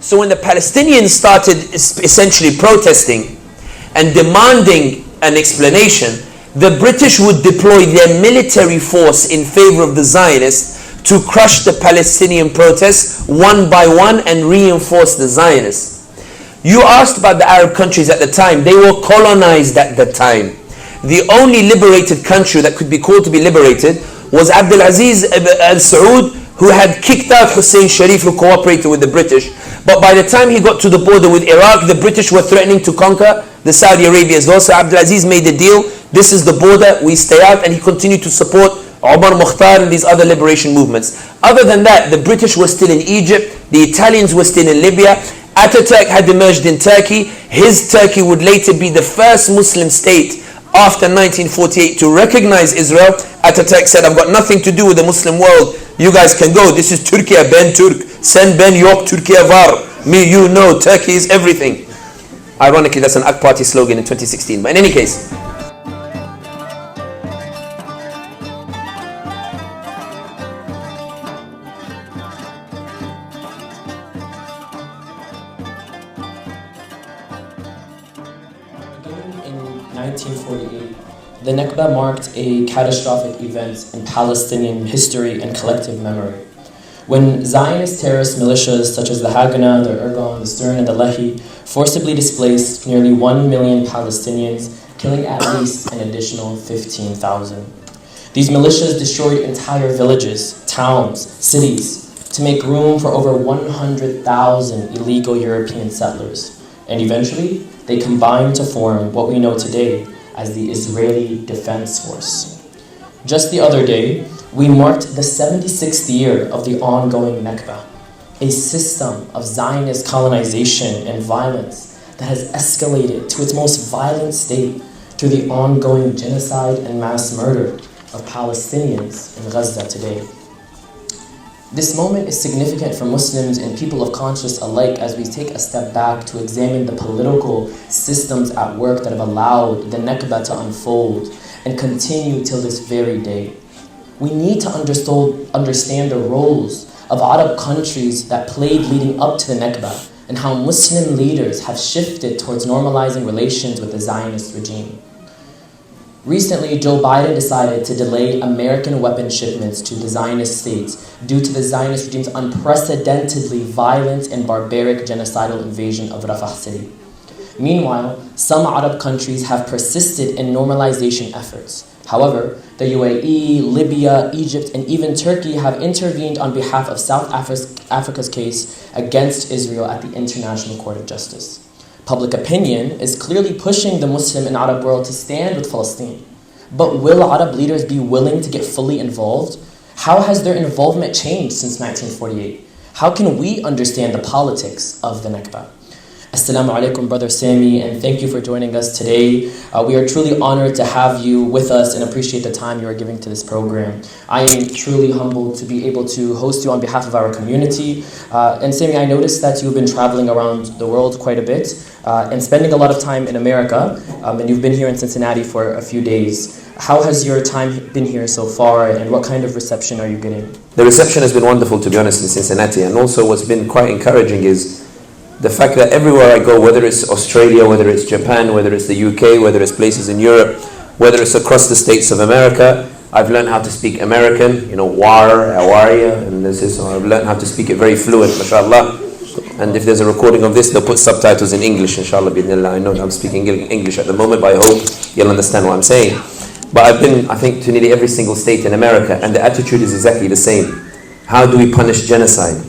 So when the Palestinians started essentially protesting and demanding an explanation, the British would deploy their military force in favor of the Zionists to crush the Palestinian protests one by one and reinforce the Zionists. You asked about the Arab countries at the time. They were colonized at the time. The only liberated country that could be called to be liberated was Abdulaziz al Saud, who had kicked out Hussein Sharif, who cooperated with the British. But by the time he got to the border with Iraq, the British were threatening to conquer the Saudi Arabia as well. So Abdulaziz made the deal. This is the border, we stay out, and he continued to support Omar Mukhtar and these other liberation movements. Other than that, the British were still in Egypt, the Italians were still in Libya. Ataturk had emerged in Turkey. His Turkey would later be the first Muslim state after 1948 to recognize Israel. Ataturk said, I've got nothing to do with the Muslim world. You guys can go. This is Turkey, ben Turk. Sen ben yok, Türkiye var. Me, you know, Turkey is everything. Ironically, that's an AK Party slogan in 2016. But in any case, in 1948, the Nakba marked a catastrophic event in Palestinian history and collective memory. When Zionist terrorist militias such as the Haganah, the Irgun, the Stern, and the Lehi forcibly displaced nearly 1 million Palestinians, killing at least an additional 15,000. These militias destroyed entire villages, towns, cities, to make room for over 100,000 illegal European settlers. And eventually, they combined to form what we know today as the Israeli Defense Force. Just the other day, we marked the 76th year of the ongoing Nakba, a system of Zionist colonization and violence that has escalated to its most violent state through the ongoing genocide and mass murder of Palestinians in Gaza today. This moment is significant for Muslims and people of conscience alike as we take a step back to examine the political systems at work that have allowed the Nakba to unfold and continue till this very day. We need to understand the roles of Arab countries that played leading up to the Nakba and how Muslim leaders have shifted towards normalizing relations with the Zionist regime. Recently, Joe Biden decided to delay American weapon shipments to the Zionist states due to the Zionist regime's unprecedentedly violent and barbaric genocidal invasion of Rafah city. Meanwhile, some Arab countries have persisted in normalization efforts. However, the UAE, Libya, Egypt, and even Turkey have intervened on behalf of South Africa's case against Israel at the International Court of Justice. Public opinion is clearly pushing the Muslim and Arab world to stand with Palestine. But will Arab leaders be willing to get fully involved? How has their involvement changed since 1948? How can we understand the politics of the Nakba? Assalamu alaikum, Brother Sami, and thank you for joining us today. We are truly honored to have you with us and appreciate the time you are giving to this program. I am truly humbled to be able to host you on behalf of our community. And Sami, I noticed that you've been traveling around the world quite a bit and spending a lot of time in America, and you've been here in Cincinnati for a few days. How has your time been here so far, and what kind of reception are you getting? the reception has been wonderful, to be honest, in Cincinnati. And also what's been quite encouraging is the fact that everywhere I go, whether it's Australia, whether it's Japan, whether it's the UK, whether it's places in Europe, whether it's across the states of America, I've learned how to speak American, war, how are you? And so I've learned how to speak it very fluent, mashallah. And if there's a recording of this, they'll put subtitles in English, inshallah, bi'idhnillah. I know I'm speaking English at the moment, but I hope you'll understand what I'm saying. But I've been, I think, to nearly every single state in America, and the attitude is exactly the same. How do we punish genocide?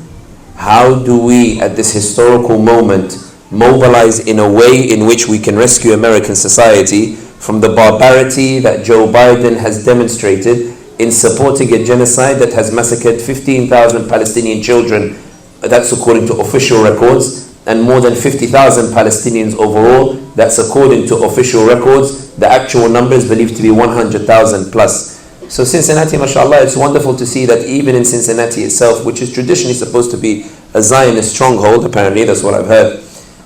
How do we, at this historical moment, mobilize in a way in which we can rescue American society from the barbarity that Joe Biden has demonstrated in supporting a genocide that has massacred 15,000 Palestinian children, that's according to official records, and more than 50,000 Palestinians overall, that's according to official records. The actual number is believed to be 100,000 plus. So Cincinnati, mashallah, it's wonderful to see that even in Cincinnati itself, which is traditionally supposed to be a Zionist stronghold, apparently, that's what I've heard,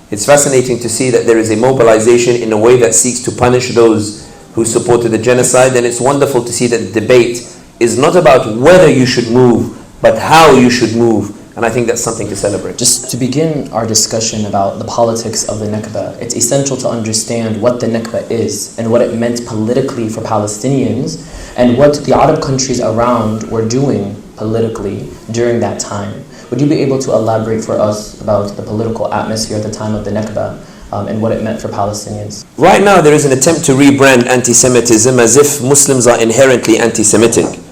it's fascinating to see that there is a mobilization in a way that seeks to punish those who supported the genocide. And it's wonderful to see that the debate is not about whether you should move, but how you should move. And I think that's something to celebrate. Just to begin our discussion about the politics of the Nakba, it's essential to understand what the Nakba is and what it meant politically for Palestinians and what the Arab countries around were doing politically during that time. Would you be able to elaborate for us about the political atmosphere at the time of the Nakba and what it meant for Palestinians? Right now there is an attempt to rebrand anti-Semitism as if Muslims are inherently anti-Semitic.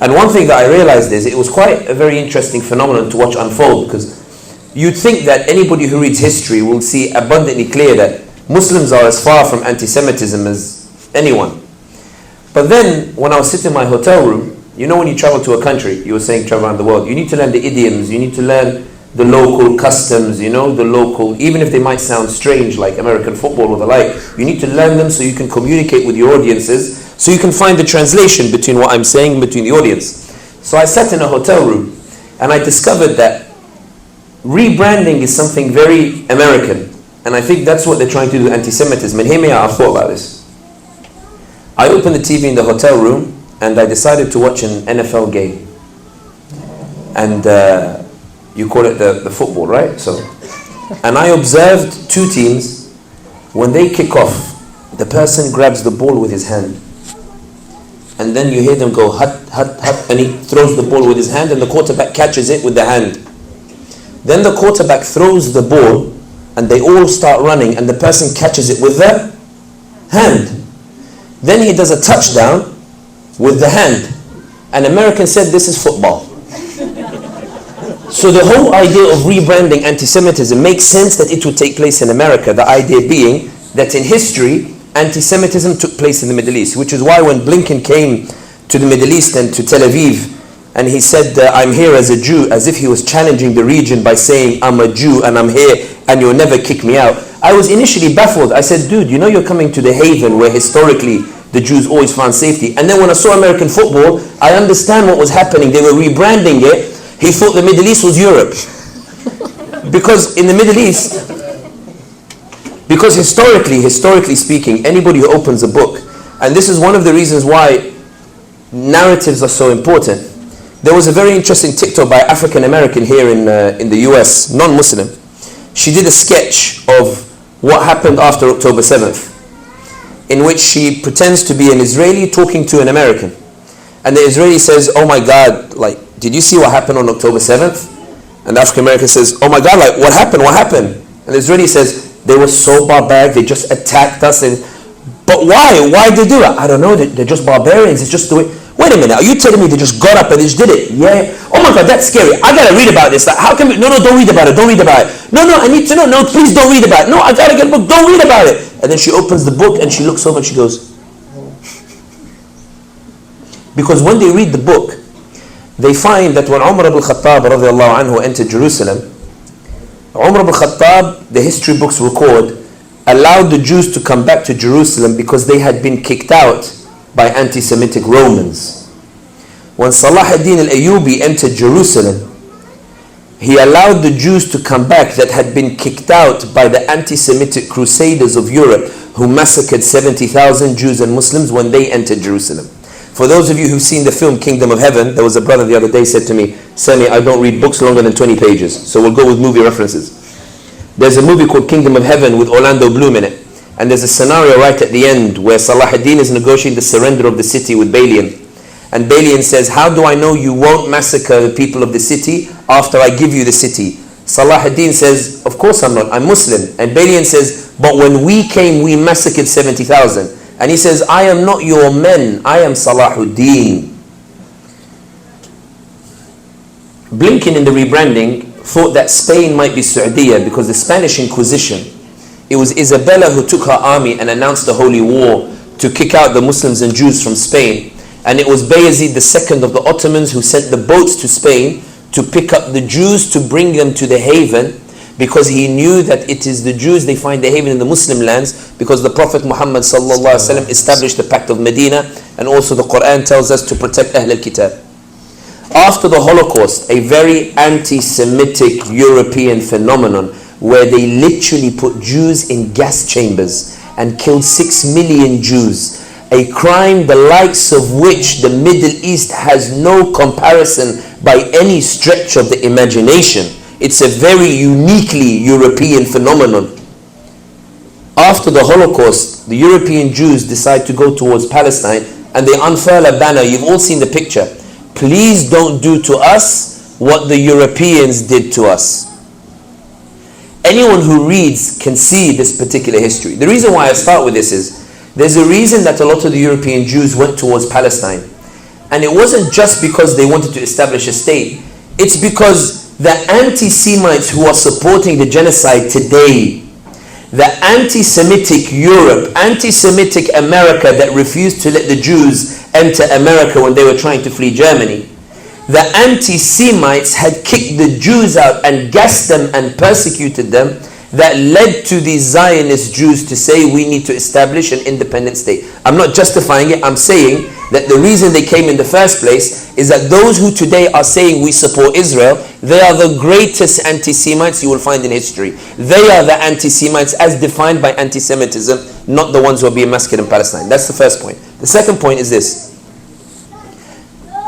And one thing that I realized is it was quite a very interesting phenomenon to watch unfold, because you'd think that anybody who reads history will see abundantly clear that Muslims are as far from anti-Semitism as anyone. But then when I was sitting in my hotel room, you know, when you travel to a country, you were saying travel around the world, you need to learn the idioms, you need to learn the local customs, you know, the local, even if they might sound strange like American football or the like, you need to learn them so you can communicate with your audiences, so you can find the translation between what I'm saying and between the audience. So I sat in a hotel room and I discovered that rebranding is something very American. And I think that's what they're trying to do with anti-Semitism. And hear me out, I've thought about this. I opened the TV in the hotel room and I decided to watch an NFL game. And you call it the football, right? So, and I observed two teams. When they kick off, the person grabs the ball with his hand. And then you hear them go, hut, hut, hut, and he throws the ball with his hand and the quarterback catches it with the hand. Then the quarterback throws the ball and they all start running and the person catches it with the hand. Then he does a touchdown with the hand. And Americans said this is football. So the whole idea of rebranding anti-Semitism makes sense that it would take place in America. The idea being that in history, anti-Semitism took place in the Middle East, which is why when Blinken came to the Middle East and to Tel Aviv, and he said, I'm here as a Jew, as if he was challenging the region by saying, I'm a Jew and I'm here and you'll never kick me out. I was initially baffled. I said, dude, you know you're coming to the haven where historically the Jews always found safety. And then when I saw American football, I understand what was happening. They were rebranding it. He thought the Middle East was Europe. Because in the Middle East, because historically speaking, anybody who opens a book, and this is one of the reasons why narratives are so important. There was a very interesting TikTok by African American here in the US, non-Muslim. She did a sketch of what happened after October 7th, in which she pretends to be an Israeli talking to an American. And the Israeli says, oh my God, like, did you see what happened on October 7th? And the African American says, oh my God, like, what happened? What happened? And the Israeli says, they were so barbaric, they just attacked us. But why? Why did they do it? I don't know, they're just barbarians, it's just the way. Wait a minute, are you telling me they just got up and they just did it? Yeah. Oh my God, that's scary. I gotta read about this. Like, how can we? No, don't read about it. Don't read about it. No, I need to know. No, please don't read about it. No, I gotta get a book. Don't read about it. And then she opens the book and she looks over and she goes. Because when they read the book, they find that when Umar ibn Khattab radiallahu anhu entered Jerusalem, Umar ibn Khattab, the history books record, allowed the Jews to come back to Jerusalem because they had been kicked out by anti-Semitic Romans. When Salah ad-Din al-Ayyubi entered Jerusalem, he allowed the Jews to come back that had been kicked out by the anti-Semitic crusaders of Europe who massacred 70,000 Jews and Muslims when they entered Jerusalem. For those of you who've seen the film Kingdom of Heaven, there was a brother the other day said to me, Sami, I don't read books longer than 20 pages, so we'll go with movie references. There's a movie called Kingdom of Heaven with Orlando Bloom in it. And there's a scenario right at the end where Salah ad-Din is negotiating the surrender of the city with Balian. And Balian says, how do I know you won't massacre the people of the city after I give you the city? Salah ad-Din says, of course I'm not, I'm Muslim. And Balian says, but when we came, we massacred 70,000. And he says, I am not your men, I am Salahuddin. Blinken in the rebranding thought that Spain might be Saudiya because the Spanish Inquisition, it was Isabella who took her army and announced the holy war to kick out the Muslims and Jews from Spain. And it was Bayezid II of the Ottomans who sent the boats to Spain to pick up the Jews to bring them to the haven, because he knew that it is the Jews, they find the haven in the Muslim lands, because the Prophet Muhammad ﷺ established the Pact of Medina, and also the Quran tells us to protect Ahl al-Kitab. After the Holocaust, a very anti-Semitic European phenomenon where they literally put Jews in gas chambers and killed 6 million Jews a crime the likes of which the Middle East has no comparison by any stretch of the imagination. It's a very uniquely European phenomenon. After the Holocaust, the European Jews decide to go towards Palestine and they unfurl a banner. You've all seen the picture. Please don't do to us what the Europeans did to us. Anyone who reads can see this particular history. The reason why I start with this is, there's a reason that a lot of the European Jews went towards Palestine. And it wasn't just because they wanted to establish a state. It's because the anti-Semites who are supporting the genocide today, the anti-Semitic Europe, anti-Semitic America that refused to let the Jews enter America when they were trying to flee Germany, the anti-Semites had kicked the Jews out and gassed them and persecuted them. That led to the Zionist Jews to say we need to establish an independent state. I'm not justifying it. I'm saying that the reason they came in the first place is that those who today are saying we support Israel, they are the greatest anti-Semites you will find in history. They are the anti-Semites as defined by anti-Semitism, not the ones who are being massacred in Palestine. That's the first point. The second point is this.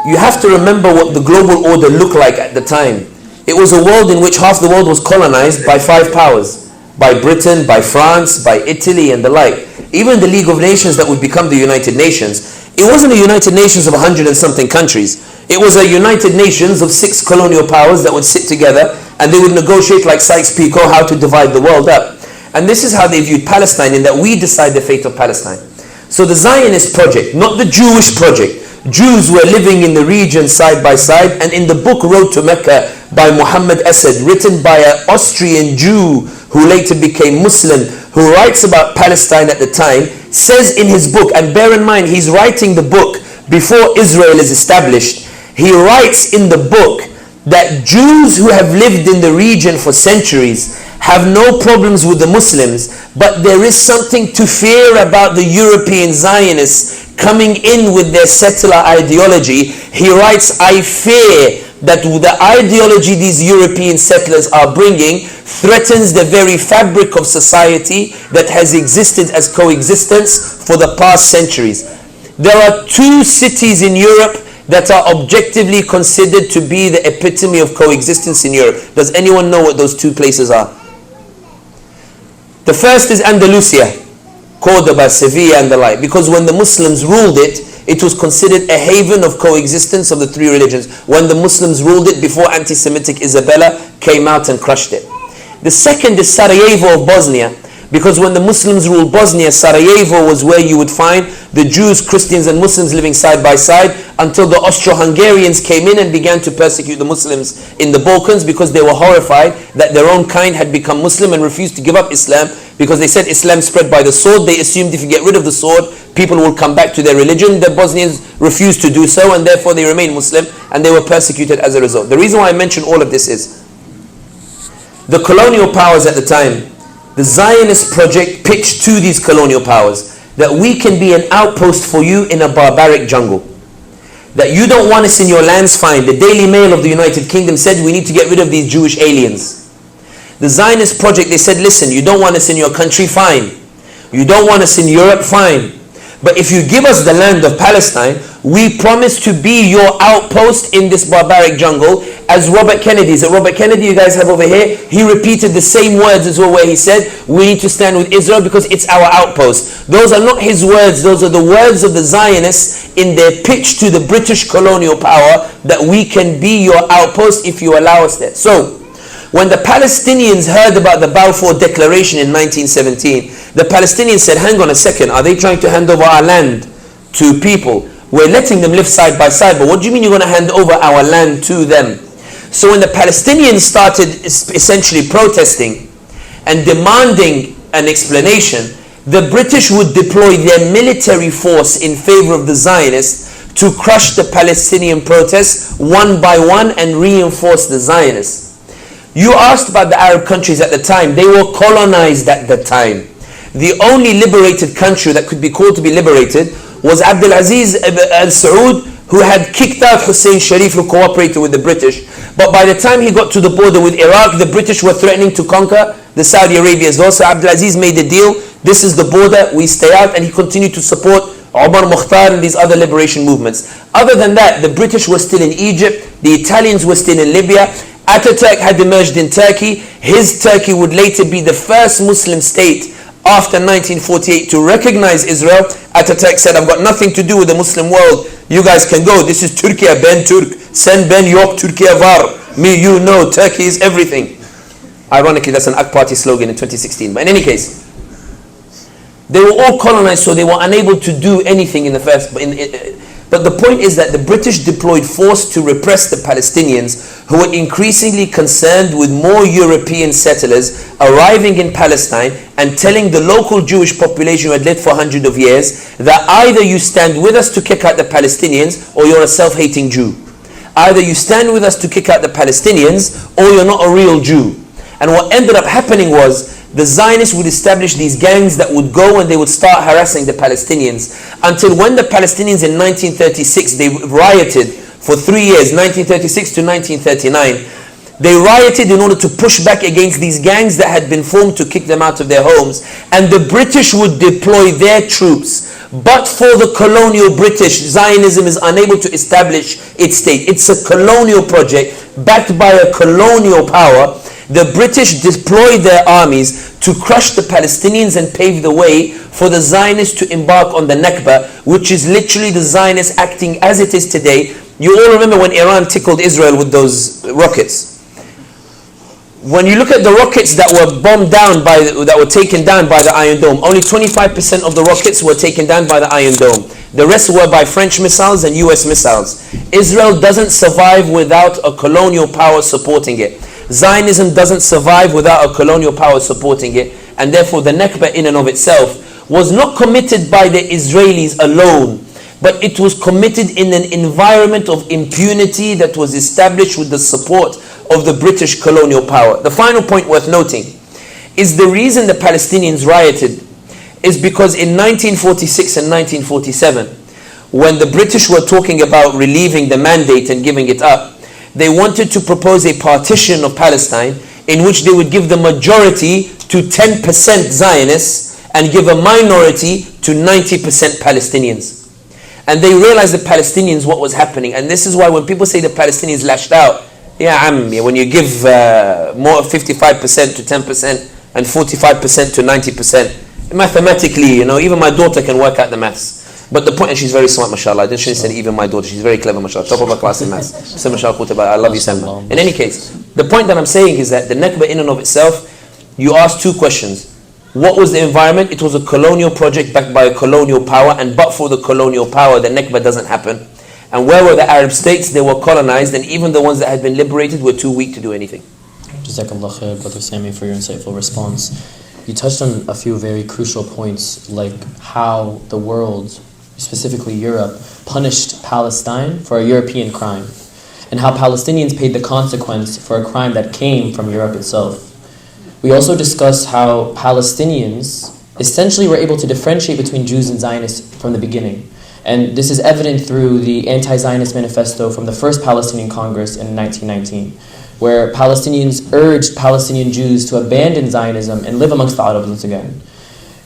You have to remember what the global order looked like at the time. It was a world in which half the world was colonized by 5 powers. By Britain, by France, by Italy and the like. Even the League of Nations that would become the United Nations, it wasn't a United Nations of 100 and something countries. It was a United Nations of 6 colonial powers that would sit together and they would negotiate like Sykes-Picot how to divide the world up. And this is how they viewed Palestine, in that we decide the fate of Palestine. So the Zionist project, not the Jewish project. Jews were living in the region side by side, and in the book Road to Mecca by Muhammad Asad, written by an Austrian Jew who later became Muslim, who writes about Palestine at the time, says in his book, and bear in mind he's writing the book before Israel is established, he writes in the book that Jews who have lived in the region for centuries have no problems with the Muslims, but there is something to fear about the European Zionists coming in with their settler ideology. He writes, I fear that the ideology these European settlers are bringing threatens the very fabric of society that has existed as coexistence for the past centuries. There are 2 cities in Europe that are objectively considered to be the epitome of coexistence in Europe. Does anyone know what those 2 places are? The first is Andalusia, Cordoba, Sevilla and the like, because when the Muslims ruled it, it was considered a haven of coexistence of the 3 religions. When the Muslims ruled it, before anti-Semitic Isabella came out and crushed it. The second is Sarajevo of Bosnia, because when the Muslims ruled Bosnia, Sarajevo was where you would find the Jews, Christians and Muslims living side by side, until the Austro-Hungarians came in and began to persecute the Muslims in the Balkans, because they were horrified that their own kind had become Muslim and refused to give up Islam, because they said Islam spread by the sword. They assumed if you get rid of the sword, people will come back to their religion. The Bosnians refused to do so, and therefore they remained Muslim, and they were persecuted as a result. The reason why I mention all of this is, the colonial powers at the time, the Zionist project pitched to these colonial powers that we can be an outpost for you in a barbaric jungle. That you don't want us in your lands, fine. The Daily Mail of the United Kingdom said we need to get rid of these Jewish aliens. The Zionist project, they said, listen, you don't want us in your country, fine. You don't want us in Europe, fine. But if you give us the land of Palestine, we promise to be your outpost in this barbaric jungle. As Robert Kennedy, is it Robert Kennedy you guys have over here? He repeated the same words as well, where he said, we need to stand with Israel because it's our outpost. Those are not his words, those are the words of the Zionists in their pitch to the British colonial power, that we can be your outpost if you allow us there. So, when the Palestinians heard about the Balfour Declaration in 1917, the Palestinians said, hang on a second, are they trying to hand over our land to people? We're letting them live side by side, but what do you mean you're going to hand over our land to them? So when the Palestinians started essentially protesting and demanding an explanation, the British would deploy their military force in favor of the Zionists to crush the Palestinian protests one by one and reinforce the Zionists. You asked about the Arab countries at the time. They were colonized at the time. The only liberated country that could be called to be liberated was Abdulaziz Al Saud, who had kicked out Hussein Sharif, who cooperated with the British. But by the time he got to the border with Iraq, the British were threatening to conquer the Saudi Arabians. Also, Abdulaziz made a deal. This is the border, we stay out, and he continued to support Omar Mukhtar and these other liberation movements. Other than that, the British were still in Egypt, the Italians were still in Libya, Ataturk had emerged in Turkey. His Turkey would later be the first Muslim state after 1948 to recognize Israel. Ataturk said, I've got nothing to do with the Muslim world. You guys can go. This is Turkey, ben Turk. Sen ben yok, Türkiye var. Me, you know, Turkey is everything. Ironically, that's an AK Party slogan in 2016. But in any case, they were all colonized, so they were unable to do anything in the first. But the point is that the British deployed force to repress the Palestinians, who were increasingly concerned with more European settlers arriving in Palestine and telling the local Jewish population who had lived for hundreds of years that either you stand with us to kick out the Palestinians or you're a self-hating Jew. Either you stand with us to kick out the Palestinians or you're not a real Jew. And what ended up happening was the Zionists would establish these gangs that would go and they would start harassing the Palestinians, until when the Palestinians in 1936, they rioted for 3 years, 1936 to 1939. They rioted in order to push back against these gangs that had been formed to kick them out of their homes. And the British would deploy their troops. But for the colonial British, Zionism is unable to establish its state. It's a colonial project backed by a colonial power. The British deployed their armies to crush the Palestinians and pave the way for the Zionists to embark on the Nakba, which is literally the Zionists acting as it is today. You all remember when Iran tickled Israel with those rockets. When you look at the rockets that were bombed down that were taken down by the Iron Dome, only 25% of the rockets were taken down by the Iron Dome. The rest were by French missiles and US missiles. Israel doesn't survive without a colonial power supporting it. Zionism doesn't survive without a colonial power supporting it, and therefore the Nakba in and of itself was not committed by the Israelis alone, but it was committed in an environment of impunity that was established with the support of the British colonial power. The final point worth noting is the reason the Palestinians rioted is because in 1946 and 1947, when the British were talking about relieving the mandate and giving it up, they wanted to propose a partition of Palestine in which they would give the majority to 10% Zionists and give a minority to 90% Palestinians. And they realized the Palestinians what was happening. And this is why when people say the Palestinians lashed out, when you give more 55% to 10% and 45% to 90%, mathematically, even my daughter can work out the maths. But the point, and she's very smart, mashallah. I didn't say even my daughter, she's very clever, mashallah. Top of her class in maths. So, mashallah, I love you, Salma. In any case, the point that I'm saying is that the Nakba in and of itself, you ask two questions. What was the environment? It was a colonial project backed by a colonial power, and but for the colonial power, the Nakba doesn't happen. And where were the Arab states? They were colonized, and even the ones that had been liberated were too weak to do anything. Jazakallah khair, Brother Sami, for your insightful response. You touched on a few very crucial points, like how the world, specifically Europe, punished Palestine for a European crime, and how Palestinians paid the consequence for a crime that came from Europe itself. We also discussed how Palestinians essentially were able to differentiate between Jews and Zionists from the beginning. And this is evident through the anti-Zionist manifesto from the First Palestinian Congress in 1919, where Palestinians urged Palestinian Jews to abandon Zionism and live amongst the Arabs once again.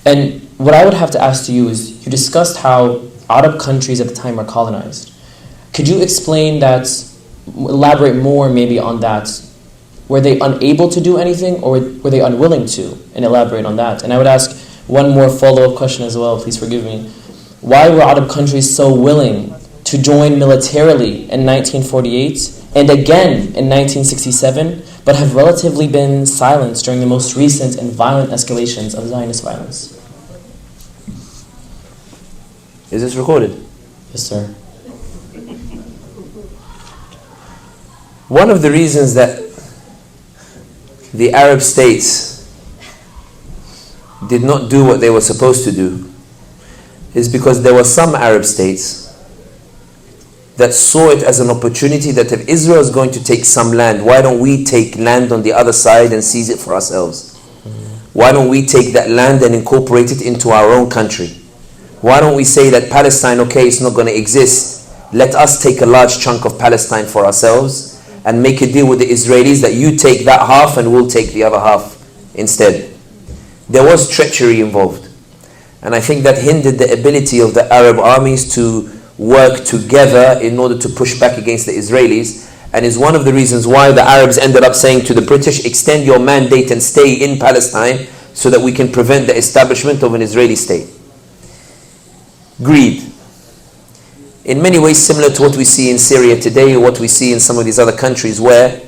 And what I would have to ask to you is, you discussed how Arab countries at the time were colonized. Could you explain that, elaborate more maybe on that? Were they unable to do anything, or were they unwilling to? And elaborate on that. And I would ask one more follow-up question as well, please forgive me. Why were Arab countries so willing to join militarily in 1948 and again in 1967, but have relatively been silenced during the most recent and violent escalations of Zionist violence? Is this recorded? Yes, sir. One of the reasons that the Arab states did not do what they were supposed to do is because there were some Arab states that saw it as an opportunity that if Israel is going to take some land, why don't we take land on the other side and seize it for ourselves? Why don't we take that land and incorporate it into our own country? Why don't we say that Palestine, okay, it's not going to exist. Let us take a large chunk of Palestine for ourselves and make a deal with the Israelis that you take that half and we'll take the other half instead. There was treachery involved. And I think that hindered the ability of the Arab armies to work together in order to push back against the Israelis, and is one of the reasons why the Arabs ended up saying to the British, extend your mandate and stay in Palestine so that we can prevent the establishment of an Israeli state. Greed. In many ways similar to what we see in Syria today, or what we see in some of these other countries, where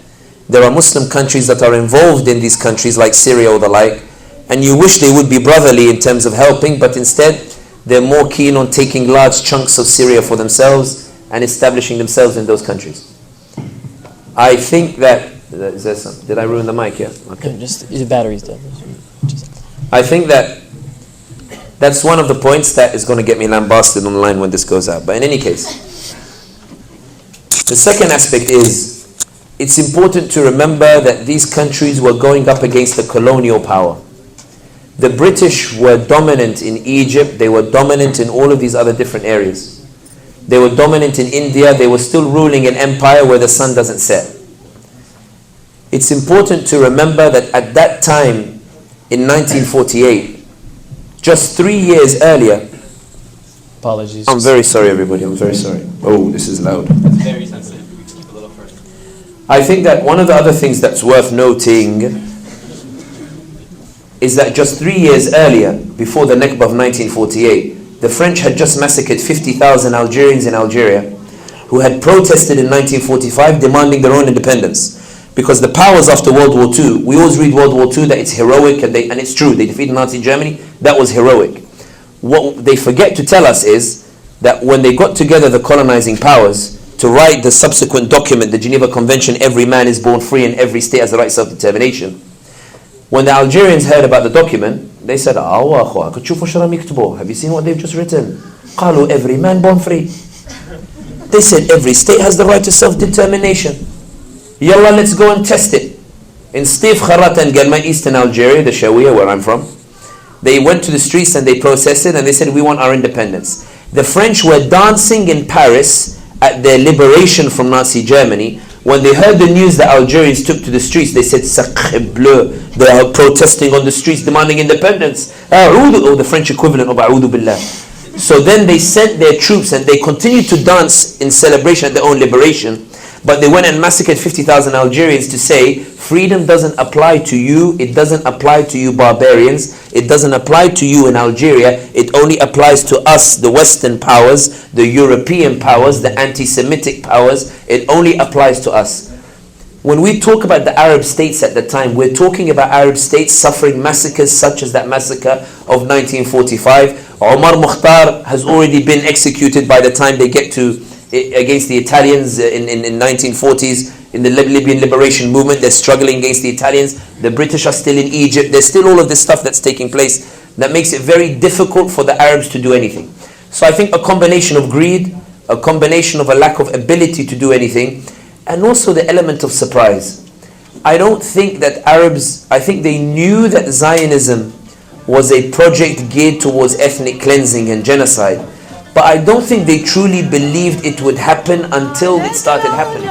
there are Muslim countries that are involved in these countries like Syria or the like, and you wish they would be brotherly in terms of helping, but instead they're more keen on taking large chunks of Syria for themselves and establishing themselves in those countries. I think that, did I ruin the mic here? Okay. No, just the battery's dead. I think that that's one of the points that is going to get me lambasted online when this goes out. But in any case, the second aspect is, it's important to remember that these countries were going up against the colonial power. The British were dominant in Egypt, they were dominant in all of these other different areas. They were dominant in India, they were still ruling an empire where the sun doesn't set. It's important to remember that at that time, in 1948, just 3 years earlier, apologies. I'm very sorry everybody, I'm very sorry. Oh, this is loud. It's very sensitive, we can keep a little further. I think that one of the other things that's worth noting is that just 3 years earlier, before the Nakba of 1948, the French had just massacred 50,000 Algerians in Algeria who had protested in 1945 demanding their own independence. Because the powers after World War II, we always read World War II that it's heroic, and it's true, they defeated Nazi Germany, that was heroic. What they forget to tell us is that when they got together, the colonizing powers, to write the subsequent document, the Geneva Convention, every man is born free and every state has the right to self-determination. When the Algerians heard about the document, they said, have you seen what they've just written? قالوا every man born free. They said every state has the right to self-determination. Yalla, let's go and test it. In Stif Kharat and Gelma, Eastern Algeria, the Shawiya where I'm from, they went to the streets and they protested and they said, we want our independence. The French were dancing in Paris at their liberation from Nazi Germany. When they heard the news that Algerians took to the streets, they said, Sacre bleu, they are protesting on the streets demanding independence. Or the French equivalent of A'udhu Billah. So then they sent their troops and they continued to dance in celebration at their own liberation. But they went and massacred 50,000 Algerians to say, freedom doesn't apply to you, it doesn't apply to you barbarians, it doesn't apply to you in Algeria, it only applies to us, the Western powers, the European powers, the anti-Semitic powers, it only applies to us. When we talk about the Arab states at the time, we're talking about Arab states suffering massacres such as that massacre of 1945. Omar Mukhtar has already been executed by the time they get to against the Italians in 1940s in the Libyan liberation movement. They're struggling against the Italians. The British are still in Egypt. There's still all of this stuff that's taking place that makes it very difficult for the Arabs to do anything. So I think a combination of greed, a combination of a lack of ability to do anything, and also the element of surprise. I don't think that Arabs, I think they knew that Zionism was a project geared towards ethnic cleansing and genocide. But I don't think they truly believed it would happen until it started happening.